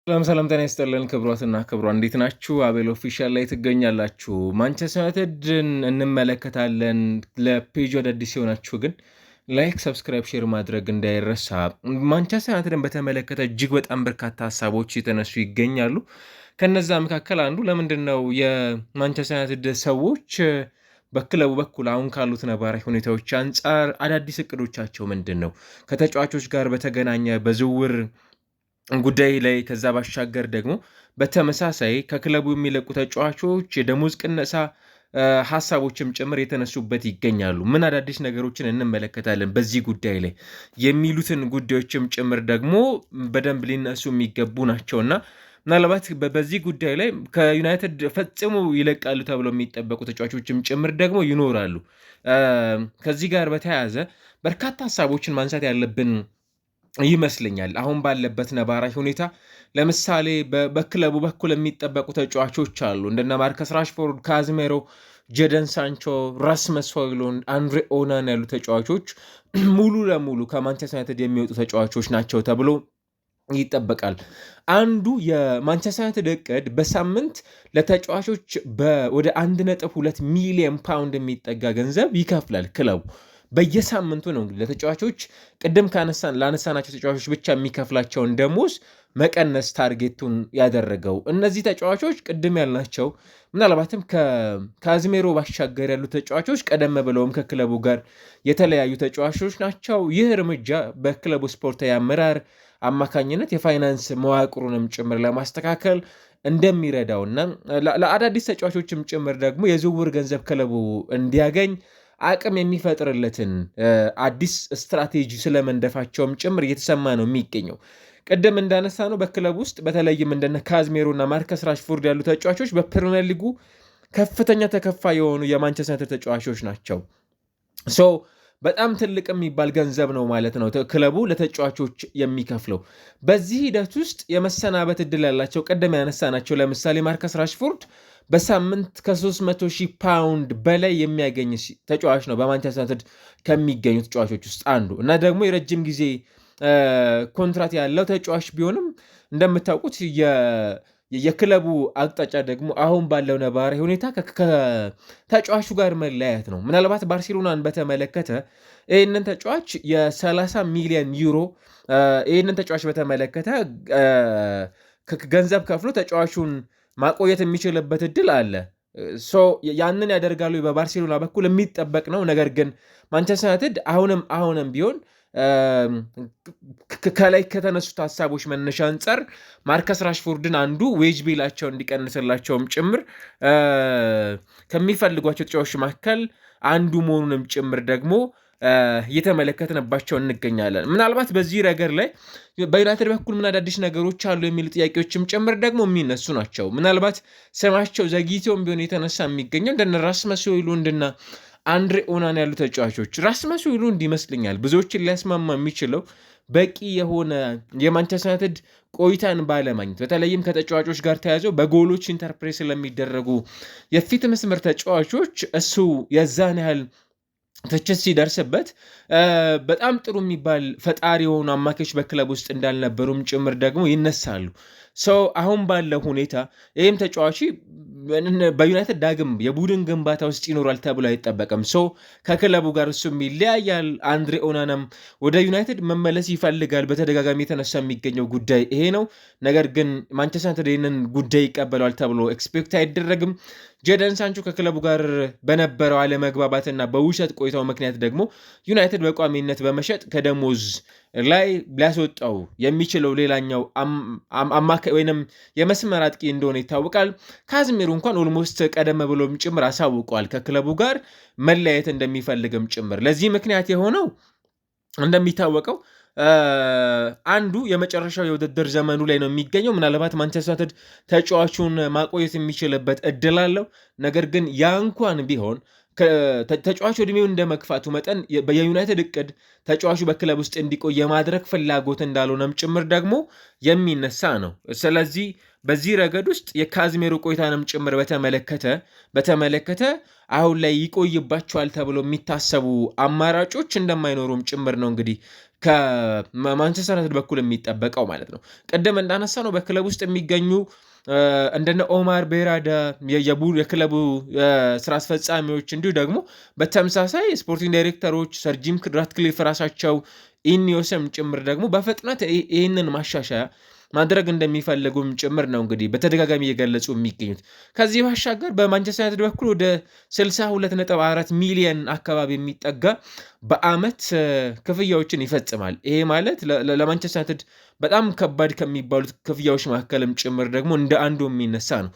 ሰላም ጤና ይስጥልን ክቡራትና ክቡራን እንዴት ናችሁ? አቤል ኦፊሻል ላይ ትገኛላችሁ። ማንቸስተር ዩናይትድን እንመለከታለን። ለፔጅ አዲስ የሆናችሁ ግን ላይክ፣ ሰብስክራይብ፣ ሼር ማድረግ እንዳይረሳ። ማንቸስተር ዩናይትድን በተመለከተ እጅግ በጣም በርካታ ሀሳቦች የተነሱ ይገኛሉ። ከነዛ መካከል አንዱ ለምንድን ነው የማንቸስተር ዩናይትድ ሰዎች በክለቡ በኩል አሁን ካሉት ነባራዊ ሁኔታዎች አንጻር አዳዲስ እቅዶቻቸው ምንድን ነው? ከተጫዋቾች ጋር በተገናኘ በዝውውር ጉዳይ ላይ ከዛ ባሻገር ደግሞ በተመሳሳይ ከክለቡ የሚለቁ ተጫዋቾች የደሞዝ ቅነሳ ሀሳቦችም ጭምር የተነሱበት ይገኛሉ። ምን አዳዲስ ነገሮችን እንመለከታለን በዚህ ጉዳይ ላይ የሚሉትን ጉዳዮችም ጭምር ደግሞ በደንብ ሊነሱ የሚገቡ ናቸውና ምናልባት በዚህ ጉዳይ ላይ ከዩናይትድ ፈጽሞ ይለቃሉ ተብለው የሚጠበቁ ተጫዋቾችም ጭምር ደግሞ ይኖራሉ። ከዚህ ጋር በተያያዘ በርካታ ሀሳቦችን ማንሳት ያለብን ይመስለኛል። አሁን ባለበት ነባራዊ ሁኔታ ለምሳሌ በክለቡ በኩል የሚጠበቁ ተጫዋቾች አሉ እንደነ ማርከስ ራሽፎርድ፣ ካዝሜሮ፣ ጀደን ሳንቾ፣ ራስመስ ሆይሉንድ፣ አንድሬ ኦናና ያሉ ተጫዋቾች ሙሉ ለሙሉ ከማንቸስተር ዩናይትድ የሚወጡ ተጫዋቾች ናቸው ተብሎ ይጠበቃል። አንዱ የማንቸስተር ዩናይትድ እቅድ በሳምንት ለተጫዋቾች ወደ 1.2 ሚሊዮን ፓውንድ የሚጠጋ ገንዘብ ይከፍላል ክለቡ በየሳምንቱ ነው። እንግዲህ ለተጫዋቾች ቅድም ላነሳናቸው ተጫዋቾች ብቻ የሚከፍላቸውን ደሞዝ መቀነስ ታርጌቱን ያደረገው እነዚህ ተጫዋቾች ቅድም ያልናቸው ምናልባትም ከካዝሜሮ ባሻገር ያሉ ተጫዋቾች ቀደም ብለውም ከክለቡ ጋር የተለያዩ ተጫዋቾች ናቸው። ይህ እርምጃ በክለቡ ስፖርታዊ አመራር አማካኝነት የፋይናንስ መዋቅሩንም ጭምር ለማስተካከል እንደሚረዳውና ለአዳዲስ ተጫዋቾችም ጭምር ደግሞ የዝውውር ገንዘብ ክለቡ እንዲያገኝ አቅም የሚፈጥርለትን አዲስ ስትራቴጂ ስለመንደፋቸውም ጭምር እየተሰማ ነው የሚገኘው። ቅድም እንዳነሳ ነው በክለብ ውስጥ በተለይም እንደነ ካዝሜሮ እና ማርከስ ራሽፎርድ ያሉ ተጫዋቾች በፕሪሚየር ሊጉ ከፍተኛ ተከፋይ የሆኑ የማንቸስተር ዩናይትድ ተጫዋቾች ናቸው። በጣም ትልቅ የሚባል ገንዘብ ነው ማለት ነው ክለቡ ለተጫዋቾች የሚከፍለው። በዚህ ሂደት ውስጥ የመሰናበት እድል ያላቸው ቀደም ያነሳናቸው ለምሳሌ ማርከስ ራሽፎርድ በሳምንት ከ300,000 ፓውንድ በላይ የሚያገኝ ተጫዋች ነው በማንቸስተር ዩናይትድ ከሚገኙ ተጫዋቾች ውስጥ አንዱ እና ደግሞ የረጅም ጊዜ ኮንትራት ያለው ተጫዋች ቢሆንም እንደምታውቁት የክለቡ አቅጣጫ ደግሞ አሁን ባለው ነባራዊ ሁኔታ ከተጫዋቹ ጋር መለያየት ነው። ምናልባት ባርሴሎናን በተመለከተ ይህንን ተጫዋች የ30 ሚሊዮን ዩሮ ይህንን ተጫዋች በተመለከተ ገንዘብ ከፍሎ ተጫዋቹን ማቆየት የሚችልበት እድል አለ። ያንን ያደርጋሉ በባርሴሎና በኩል የሚጠበቅ ነው። ነገር ግን ማንቸስተር ዩናይትድ አሁንም ቢሆን ከላይ ከተነሱት ሀሳቦች መነሻ አንጻር ማርከስ ራሽፎርድን አንዱ ዌጅ ቢላቸው እንዲቀንስላቸውም ጭምር ከሚፈልጓቸው ተጫዋቾች መካከል አንዱ መሆኑንም ጭምር ደግሞ እየተመለከትንባቸው እንገኛለን። ምናልባት በዚህ ረገድ ላይ በዩናይትድ በኩል ምን አዳዲስ ነገሮች አሉ የሚሉ ጥያቄዎችም ጭምር ደግሞ የሚነሱ ናቸው። ምናልባት ስማቸው ዘግይቶም ቢሆን የተነሳ የሚገኘው እንደነ ራስመስ ሆይሉንድና አንድሬ ኦናና ያሉ ተጫዋቾች ራስመስ ሆይሉንድ ይመስለኛል ብዙዎችን ሊያስማማ የሚችለው በቂ የሆነ የማንቸስተር ዩናይትድ ቆይታን ባለማግኘት በተለይም ከተጫዋቾች ጋር ተያዘው በጎሎች ኢንተርፕሬት ስለሚደረጉ የፊት መስመር ተጫዋቾች እሱ የዛን ያህል ትችት ሲደርስበት በጣም ጥሩ የሚባል ፈጣሪ የሆኑ አማካዮች በክለብ ውስጥ እንዳልነበሩም ጭምር ደግሞ ይነሳሉ። አሁን ባለው ሁኔታ ይህም ተጫዋች በዩናይትድ ዳግም የቡድን ግንባታ ውስጥ ይኖራል ተብሎ አይጠበቅም። ከክለቡ ጋር እሱም ይለያያል። አንድሬ ኦናናም ወደ ዩናይትድ መመለስ ይፈልጋል። በተደጋጋሚ የተነሳ የሚገኘው ጉዳይ ይሄ ነው። ነገር ግን ማንቸስተር ዩናይትድ ይህንን ጉዳይ ይቀበለዋል ተብሎ ኤክስፔክት አይደረግም። ጀደን ሳንቾ ከክለቡ ጋር በነበረው አለመግባባትና በውሰት ቆይታው ምክንያት ደግሞ ዩናይትድ በቋሚነት በመሸጥ ከደሞዝ ላይ ሊያስወጣው የሚችለው ሌላኛው አማካይ ወይንም የመስመር አጥቂ እንደሆነ ይታወቃል። ካዝሜሮ እንኳን ኦልሞስት ቀደም ብሎም ጭምር አሳውቀዋል ከክለቡ ጋር መለያየት እንደሚፈልግም ጭምር። ለዚህ ምክንያት የሆነው እንደሚታወቀው አንዱ የመጨረሻው የውድድር ዘመኑ ላይ ነው የሚገኘው። ምናልባት ማንቸስተር ዩናይትድ ተጫዋቹን ማቆየት የሚችልበት እድል አለው። ነገር ግን ያ እንኳን ቢሆን ተጫዋቹ እድሜው እንደመግፋቱ መጠን የዩናይትድ እቅድ ተጫዋቹ በክለብ ውስጥ እንዲቆይ የማድረግ ፍላጎት እንዳልሆነም ጭምር ደግሞ የሚነሳ ነው። ስለዚህ በዚህ ረገድ ውስጥ የካዝሜሮ ቆይታንም ጭምር በተመለከተ አሁን ላይ ይቆይባቸዋል ተብሎ የሚታሰቡ አማራጮች እንደማይኖሩም ጭምር ነው እንግዲህ ከማንቸስተር ዩናይትድ በኩል የሚጠበቀው ማለት ነው። ቅድም እንዳነሳ ነው በክለብ ውስጥ የሚገኙ እንደነ ኦማር ቤራዳ የክለቡ ስራ አስፈጻሚዎች እንዲሁ ደግሞ በተመሳሳይ ስፖርቲንግ ዳይሬክተሮች ሰር ጂም ራትክሊፍ ራሳቸው ኢኒዮስም ጭምር ደግሞ በፍጥነት ይህንን ማሻሻያ ማድረግ እንደሚፈልጉም ጭምር ነው እንግዲህ በተደጋጋሚ እየገለጹ የሚገኙት። ከዚህ ባሻገር በማንቸስተር ዩናይትድ በኩል ወደ 62.4 ሚሊዮን አካባቢ የሚጠጋ በአመት ክፍያዎችን ይፈጽማል። ይሄ ማለት ለማንቸስተር ዩናይትድ በጣም ከባድ ከሚባሉት ክፍያዎች መካከልም ጭምር ደግሞ እንደ አንዱ የሚነሳ ነው።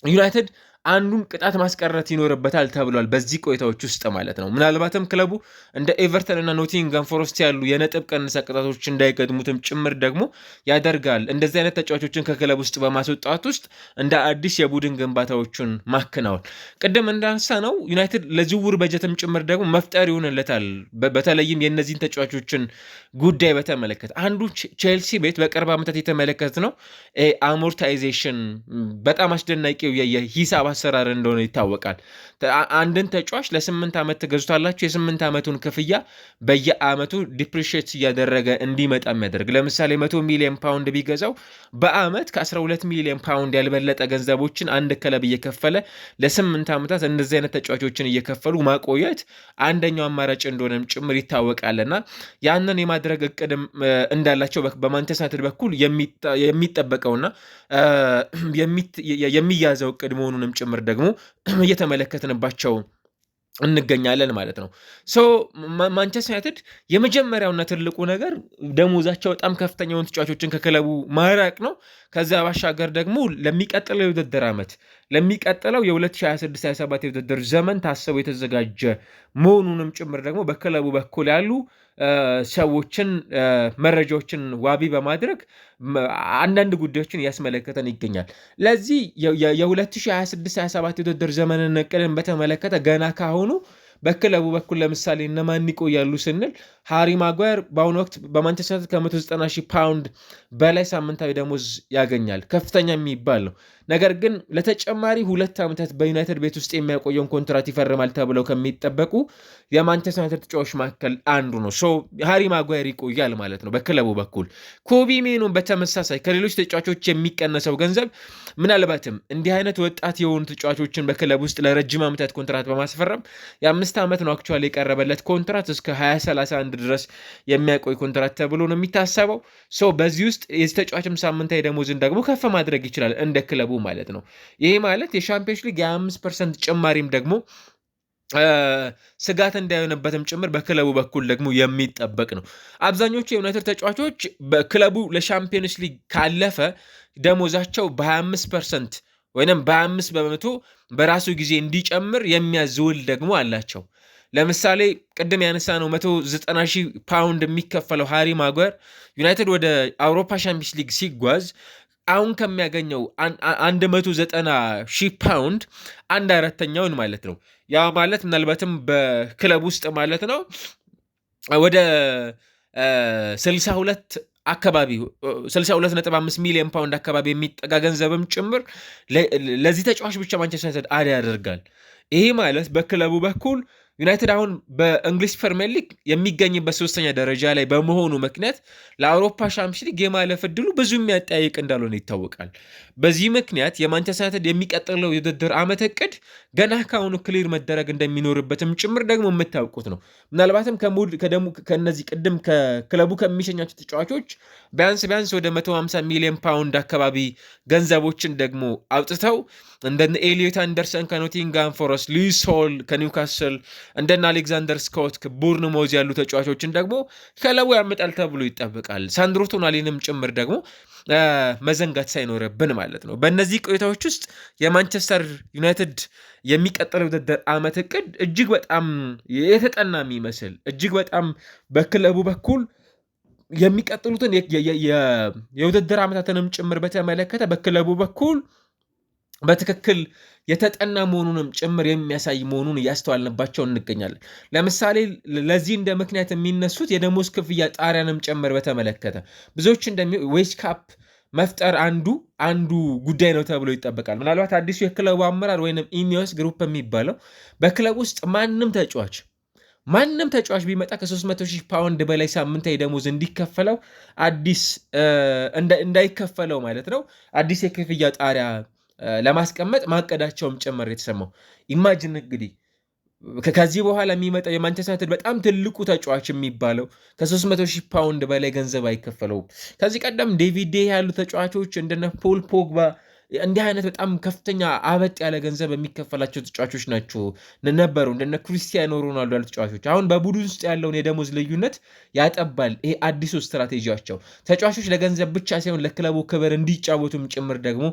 ዩናይትድ አንዱን ቅጣት ማስቀረት ይኖርበታል ተብሏል በዚህ ቆይታዎች ውስጥ ማለት ነው። ምናልባትም ክለቡ እንደ ኤቨርተን እና ኖቲንግሃም ፎረስት ያሉ የነጥብ ቀነሳ ቅጣቶች እንዳይገጥሙትም ጭምር ደግሞ ያደርጋል። እንደዚህ አይነት ተጫዋቾችን ከክለብ ውስጥ በማስወጣት ውስጥ እንደ አዲስ የቡድን ግንባታዎችን ማከናወን ቅድም እንዳነሳ ነው ዩናይትድ ለዝውውር በጀትም ጭምር ደግሞ መፍጠር ይሆንለታል። በተለይም የእነዚህን ተጫዋቾችን ጉዳይ በተመለከተ አንዱ ቼልሲ ቤት በቅርብ ዓመታት የተመለከት ነው አሞርታይዜሽን በጣም አስደናቂው የሂሳብ አሰራር እንደሆነ ይታወቃል። አንድን ተጫዋች ለ8 ዓመት ትገዙታላችሁ። የ8 ዓመቱን ክፍያ በየዓመቱ ዲፕሪሺየት እያደረገ እንዲመጣ የሚያደርግ ለምሳሌ 100 ሚሊዮን ፓውንድ ቢገዛው በዓመት ከ12 ሚሊዮን ፓውንድ ያልበለጠ ገንዘቦችን አንድ ክለብ እየከፈለ ለ8 ዓመታት እንደዚህ አይነት ተጫዋቾችን እየከፈሉ ማቆየት አንደኛው አማራጭ እንደሆነም ጭምር ይታወቃልና ያንን የማድረግ እቅድም እንዳላቸው በማንቸስተር ዩናይትድ በኩል የሚጠበቀውና የሚያዘው እቅድ መሆኑንም ጭምር ደግሞ እየተመለከትንባቸው እንገኛለን ማለት ነው። ማንቸስተር ዩናይትድ የመጀመሪያውና ትልቁ ነገር ደሞዛቸው በጣም ከፍተኛ የሆኑ ተጫዋቾችን ከክለቡ ማራቅ ነው። ከዛ ባሻገር ደግሞ ለሚቀጥለው የውድድር ዓመት ለሚቀጥለው የ2026/27 የውድድር ዘመን ታስቦ የተዘጋጀ መሆኑንም ጭምር ደግሞ በክለቡ በኩል ያሉ ሰዎችን መረጃዎችን ዋቢ በማድረግ አንዳንድ ጉዳዮችን እያስመለከተን ይገኛል። ለዚህ የ2026/27 የውድድር ዘመንን እቅድን በተመለከተ ገና ካሁኑ በክለቡ በኩል ለምሳሌ እነማን ይቆያሉ ስንል ሃሪ ማጓየር በአሁኑ ወቅት በማንቸስተር ዩናይትድ ከ190,000 ፓውንድ በላይ ሳምንታዊ ደሞዝ ያገኛል። ከፍተኛ የሚባል ነው። ነገር ግን ለተጨማሪ 2 ዓመታት በዩናይትድ ቤት ውስጥ የሚያቆየውን ኮንትራት ይፈርማል ተብለው ከሚጠበቁ የማንቸስተር ዩናይትድ ተጫዋቾች መካከል አንዱ ነው። ሃሪ ማጓየር ይቆያል ማለት ነው በክለቡ በኩል። ኮቢ ሜኑን በተመሳሳይ ከሌሎች ተጫዋቾች የሚቀነሰው ገንዘብ ምናልባትም እንዲህ አይነት ወጣት የሆኑ ተጫዋቾችን በክለብ ውስጥ ለረጅም ዓመታት ኮንትራት በማስፈረም የ5 ዓመት ነው አክቹዋሊ የቀረበለት ኮንትራት እስከ 2031 ድረስ የሚያቆይ ኮንትራት ተብሎ ነው የሚታሰበው። በዚህ ውስጥ የዚህ ተጫዋችም ሳምንታዊ ደሞዝን ደግሞ ከፍ ማድረግ ይችላል እንደ ክለቡ ማለት ነው። ይሄ ማለት የሻምፒዮንስ ሊግ የ5% ጭማሪም ደግሞ ስጋት እንዳይሆነበትም ጭምር በክለቡ በኩል ደግሞ የሚጠበቅ ነው። አብዛኞቹ የዩናይትድ ተጫዋቾች በክለቡ ለሻምፒዮንስ ሊግ ካለፈ ደሞዛቸው በ25% ወይም በ25 በመቶ በራሱ ጊዜ እንዲጨምር የሚያዝውል ደግሞ አላቸው። ለምሳሌ ቅድም ያነሳ ነው 190,000 ፓውንድ የሚከፈለው ሃሪ ማጓየር ዩናይትድ ወደ አውሮፓ ሻምፒዮንስ ሊግ ሲጓዝ አሁን ከሚያገኘው 190,000 ፓውንድ 1/4ኛውን ማለት ነው። ያ ማለት ምናልባትም በክለብ ውስጥ ማለት ነው ወደ 62.5 ሚሊዮን ፓውንድ አካባቢ የሚጠጋ ገንዘብም ጭምር ለዚህ ተጫዋች ብቻ ማንቸስተር ዩናይትድ አድ ያደርጋል። ይሄ ማለት በክለቡ በኩል ዩናይትድ አሁን በእንግሊዝ ፕሪሚየር ሊግ የሚገኝበት 3ኛ ደረጃ ላይ በመሆኑ ምክንያት ለአውሮፓ ሻምፒዮንስ ሊግ የማለፍ ዕድሉ ብዙ የሚያጠያይቅ እንዳልሆነ ይታወቃል። በዚህ ምክንያት የማንቸስተር ዩናይትድ የሚቀጥለው የውድድር ዓመት እቅድ ገና ካሁኑ ክሊር መደረግ እንደሚኖርበትም ጭምር ደግሞ የምታውቁት ነው። ምናልባትም ከነዚህ ቅድም ከክለቡ ከሚሸኛቸው ተጫዋቾች ቢያንስ ወደ 150 ሚሊዮን ፓውንድ አካባቢ ገንዘቦችን ደግሞ አውጥተው እንደነ ኤሊዮት አንደርሰን ከኖቲንግሃም ፎረስት፣ ሉዊስ ሆል ከኒውካስል፣ እንደነ አሌክዛንደር ስኮት ከቦርንሞዝ ያሉ ተጫዋቾችን ደግሞ ክለቡ ያመጣል ተብሎ ይጠበቃል። ሳንድሮ ቶናሊንም ጭምር ደግሞ መዘንጋት ሳይኖርብን ማለት ነው። በእነዚህ ቆይታዎች ውስጥ የማንቸስተር ዩናይትድ የሚቀጥለው ውድድር ዓመት እቅድ እጅግ በጣም የተጠና የሚመስል እጅግ በጣም በክለቡ በኩል የሚቀጥሉትን የውድድር ዓመታትንም ጭምር በተመለከተ በክለቡ በኩል በትክክል የተጠና መሆኑንም ጭምር የሚያሳይ መሆኑን እያስተዋልንባቸው እንገኛለን። ለምሳሌ ለዚህ እንደ ምክንያት የሚነሱት የደሞዝ ክፍያ ጣሪያንም ጭምር በተመለከተ ብዙዎች ዌጅ ካፕ መፍጠር አንዱ ጉዳይ ነው ተብሎ ይጠበቃል። ምናልባት አዲሱ የክለቡ አመራር ወይም ኢኒዮስ ግሩፕ የሚባለው በክለብ ውስጥ ማንም ተጫዋች ቢመጣ ከ300,000 ፓውንድ በላይ ሳምንታዊ ደሞዝ እንዲከፈለው እንዳይከፈለው ማለት ነው አዲስ የክፍያ ጣሪያ ለማስቀመጥ ማቀዳቸውም ጭምር የተሰማው። ኢማጅን እንግዲህ ከዚህ በኋላ የሚመጣው የማንቸስተር ዩናይትድ በጣም ትልቁ ተጫዋች የሚባለው ከ300,000 ፓውንድ በላይ ገንዘብ አይከፈለውም። ከዚህ ቀደም ዴቪድ ዴ ያሉ ተጫዋቾች እንደነ ፖል ፖግባ እንዲህ አይነት በጣም ከፍተኛ አበጥ ያለ ገንዘብ የሚከፈላቸው ተጫዋቾች ናቸው ነበሩ፣ እንደነ ክሪስቲያኖ ሮናልዶ ያሉ ተጫዋቾች። አሁን በቡድን ውስጥ ያለውን የደሞዝ ልዩነት ያጠባል ይሄ አዲሱ ስትራቴጂያቸው። ተጫዋቾች ለገንዘብ ብቻ ሳይሆን ለክለቡ ክብር እንዲጫወቱም ጭምር ደግሞ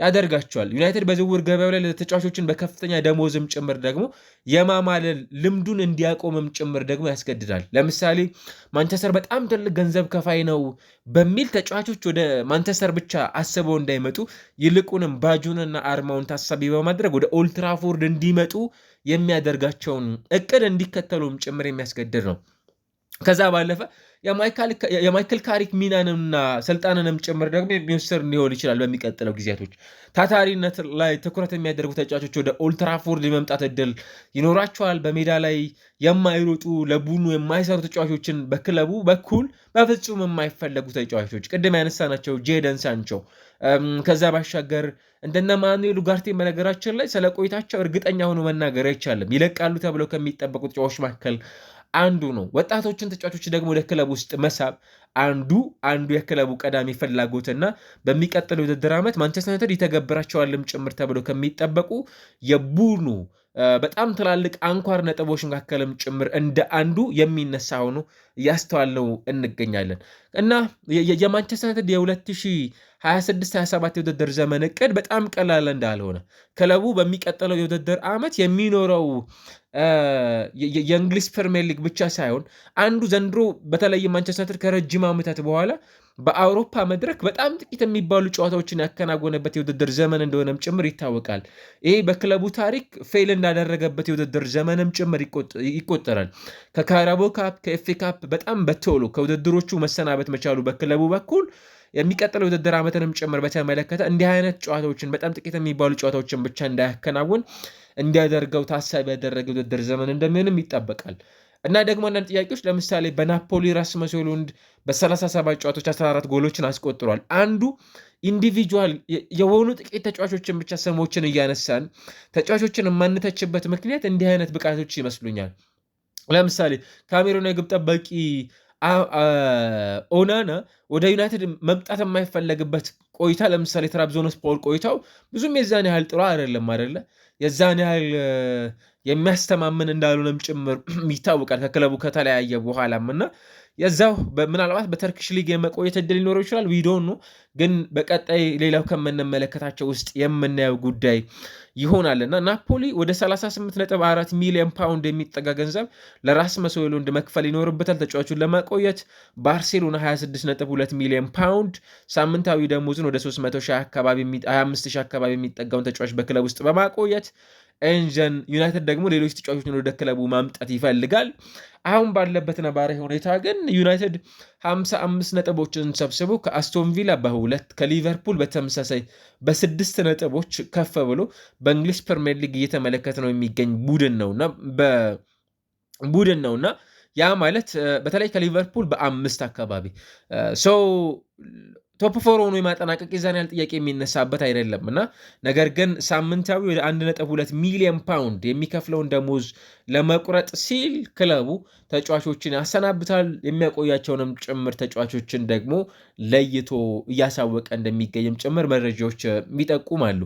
ያደርጋቸዋል። ዩናይትድ በዝውውር ገበያው ላይ ተጫዋቾችን በከፍተኛ ደሞዝም ጭምር ደግሞ የማማለል ልምዱን እንዲያቆምም ጭምር ደግሞ ያስገድዳል። ለምሳሌ ማንቸስተር በጣም ትልቅ ገንዘብ ከፋይ ነው በሚል ተጫዋቾች ወደ ማንቸስተር ብቻ አስበው እንዳይመጡ ይልቁንም ባጁንና አርማውን ታሳቢ በማድረግ ወደ ኦልትራፎርድ እንዲመጡ የሚያደርጋቸውን እቅድ እንዲከተሉም ጭምር የሚያስገድድ ነው። ከዛ ባለፈ የማይክል ካሪክ ሚናንና ስልጣንንም ጭምር ደግሞ የሚወስድ ሊሆን ይችላል። በሚቀጥለው ጊዜያቶች ታታሪነት ላይ ትኩረት የሚያደርጉ ተጫዋቾች ወደ ኦልትራፎርድ የመምጣት እድል ይኖራቸዋል። በሜዳ ላይ የማይሮጡ ለቡድኑ የማይሰሩ ተጫዋቾችን በክለቡ በኩል በፍጹም የማይፈለጉ ተጫዋቾች ቅድም ያነሳናቸው ጄደን ሳንቾ፣ ከዛ ባሻገር እንደነ ማኑኤል ኡጋርቴ በነገራችን ላይ ስለ ቆይታቸው እርግጠኛ ሆኖ መናገር አይቻልም። ይለቃሉ ተብለው ከሚጠበቁ ተጫዋቾች መካከል አንዱ ነው። ወጣቶችን ተጫዋቾች ደግሞ ወደ ክለብ ውስጥ መሳብ አንዱ የክለቡ ቀዳሚ ፍላጎትና በሚቀጥለው የውድድር ዓመት ማንቸስተር ዩናይትድ ይተገብራቸዋልም ጭምር ተብሎ ከሚጠበቁ የቡድኑ በጣም ትላልቅ አንኳር ነጥቦች መካከልም ጭምር እንደ አንዱ የሚነሳ ሆኖ እያስተዋልነው እንገኛለን እና የማንቸስተር ዩናይትድ የ2026/27 የውድድር ዘመን እቅድ በጣም ቀላል እንዳልሆነ ክለቡ በሚቀጥለው የውድድር ዓመት የሚኖረው የእንግሊዝ ፕሪሚየር ሊግ ብቻ ሳይሆን አንዱ ዘንድሮ በተለይ ማንቸስተር ዩናይትድ ከረጅም ዓመታት በኋላ በአውሮፓ መድረክ በጣም ጥቂት የሚባሉ ጨዋታዎችን ያከናወነበት የውድድር ዘመን እንደሆነም ጭምር ይታወቃል። ይሄ በክለቡ ታሪክ ፌል እንዳደረገበት የውድድር ዘመንም ጭምር ይቆጠራል። ከካራቦ ካፕ፣ ከኤፍ ኤ ካፕ በጣም በቶሎ ከውድድሮቹ መሰናበት መቻሉ በክለቡ በኩል የሚቀጥለው የውድድር ዓመትንም ጭምር በተመለከተ እንዲህ አይነት ጨዋታዎችን በጣም ጥቂት የሚባሉ ጨዋታዎችን ብቻ እንዳያከናውን እንዲያደርገው ታሳቢ ያደረገ ውድድር ዘመን እንደሚሆንም ይጠበቃል። እና ደግሞ አንዳንድ ጥያቄዎች ለምሳሌ በናፖሊ ራስመስ ሆይሉንድ በ37 ጨዋታዎች 14 ጎሎችን አስቆጥሯል። አንዱ ኢንዲቪጁዋል የሆኑ ጥቂት ተጫዋቾችን ብቻ ስሞችን እያነሳን ተጫዋቾችን የማንተችበት ምክንያት እንዲህ አይነት ብቃቶች ይመስሉኛል። ለምሳሌ ካሜሩን የግብ ጠባቂ ኦናና ወደ ዩናይትድ መምጣት የማይፈለግበት ቆይታ ለምሳሌ ትራብዞንስፖር ቆይታው ብዙም የዛን ያህል ጥሩ አይደለም አይደለ? የዛን ያህል የሚያስተማምን እንዳልሆነም ጭምር ይታወቃል ከክለቡ ከተለያየ በኋላም እና የዛው ምናልባት በተርኪሽ ሊግ የመቆየት እድል ሊኖረው ይችላል። ዊዶን ነው ግን በቀጣይ ሌላው ከምንመለከታቸው ውስጥ የምናየው ጉዳይ ይሆናልና ናፖሊ ወደ 38.4 ሚሊዮን ፓውንድ የሚጠጋ ገንዘብ ለራስመስ ሆይሉንድ መክፈል ይኖርበታል ተጫዋቹን ለማቆየት። ባርሴሎና 26.2 ሚሊዮን ፓውንድ ሳምንታዊ ደሞዝን ወደ 325,000 አካባቢ የሚጠጋውን ተጫዋች በክለብ ውስጥ በማቆየት ኤንጀን ዩናይትድ ደግሞ ሌሎች ተጫዋቾችን ወደ ክለቡ ማምጣት ይፈልጋል። አሁን ባለበት ነባራዊ ሁኔታ ግን ዩናይትድ 55 ነጥቦችን ሰብስቦ ከአስቶን ቪላ በ2 ከሊቨርፑል በተመሳሳይ በ6 ነጥቦች ከፍ ብሎ በእንግሊዝ ፕሪሚየር ሊግ እየተመለከተ ነው የሚገኝ ቡድን ነውና ያ ማለት በተለይ ከሊቨርፑል በ5 አካባቢ ሰው ቶፕ ፎር ሆኖ የማጠናቀቅ የዛን ያህል ጥያቄ የሚነሳበት አይደለም እና ነገር ግን ሳምንታዊ ወደ 1.2 ሚሊዮን ፓውንድ የሚከፍለውን ደሞዝ ለመቁረጥ ሲል ክለቡ ተጫዋቾችን ያሰናብታል። የሚያቆያቸውንም ጭምር ተጫዋቾችን ደግሞ ለይቶ እያሳወቀ እንደሚገኝም ጭምር መረጃዎች ይጠቁማሉ።